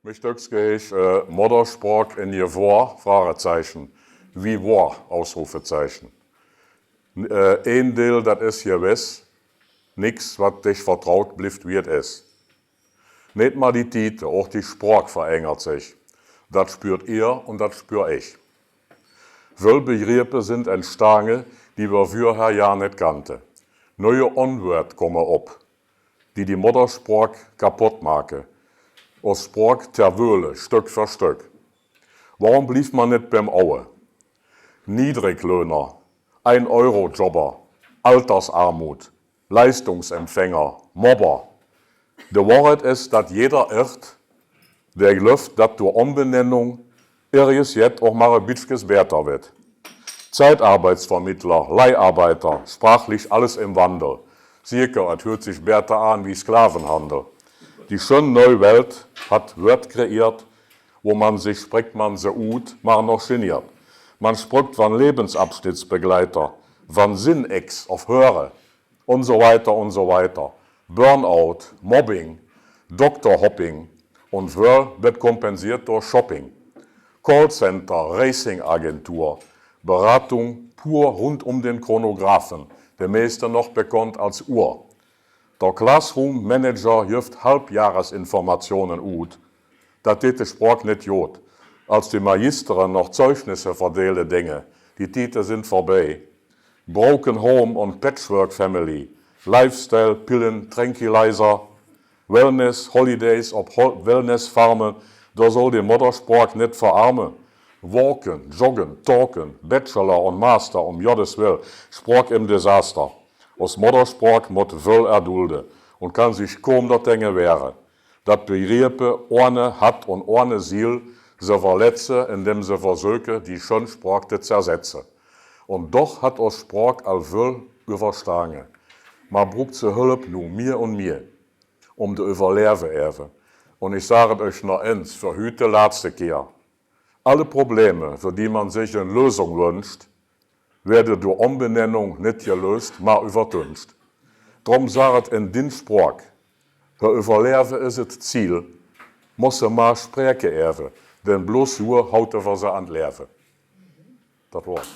Mich Muttersprach in je war, Fragezeichen, wie war, Ausrufezeichen. Ein Deel, das ist hier wes, nix, was dich vertraut blieft, wie es ist. Nicht mal die Titel, auch die Sprach verengert sich. Das spürt ihr und das spür ich. Wölbegriepe sind entstanden, die wir vorher ja nicht kannten. Neue Unwörter kommen ab, die Muttersprach kaputt machen. Aus Sprach terwöhle, Stück für Stück. Warum blieb man nicht beim Aue? Niedriglöhner, 1-Euro-Jobber, Altersarmut, Leistungsempfänger, Mobber. Die Wahrheit ist, dass jeder irrt, der glaubt, dass durch Umbenennung irgendwas jetzt auch mal ein bisschen besser wird. Zeitarbeitsvermittler, Leiharbeiter, sprachlich alles im Wandel. Sicher, es hört sich besser an wie Sklavenhandel. Die schöne neue Welt hat Wörter kreiert, wo man sich spricht man so gut, man noch geniert. Man spricht von Lebensabschnittsbegleiter, von Sinnex auf Höre und so weiter und so weiter. Burnout, Mobbing, Doktorhopping und wird kompensiert durch Shopping. Callcenter, Racingagentur, Beratung pur rund um den Chronographen, der meiste noch bekannt als Uhr. Der Classroom Manager gibt Halbjahresinformationen ut. Das tät die Sprach nicht jod. Als die Magisteren noch Zeugnisse verdelen Dinge, die Titel sind vorbei. Broken Home und Patchwork Family, Lifestyle, Pillen, Tranquilizer, Wellness, Holidays ob Wellnessfarmen, da soll die Muttersprach nicht verarmen. Walken, Joggen, Talken, Bachelor und Master, Gottes Will, Sprach im Desaster. Aus Muttersprach mot will erdulde und kann sich kaum dort Dinge wehren. Dat Begriepe ohne hat und ohne Ziel se verletze, indem se versuchen, die schöne Sprach zu zersetzen. Und doch hat aus Sprach all will überstange. Man braucht ze Hilfe nur mir und mir, um de überleben erwe. Und ich sage euch noch eins, für heute letzte Kehr. Alle Probleme, für die man sich eine Lösung wünscht, werden durch Umbenennung nicht gelöst, mal übertüncht. Drum sagt in den Sprach, für Überleben ist das Ziel, muss mal sprechen erwe, denn bloß so haut er was an Leben. Das war's.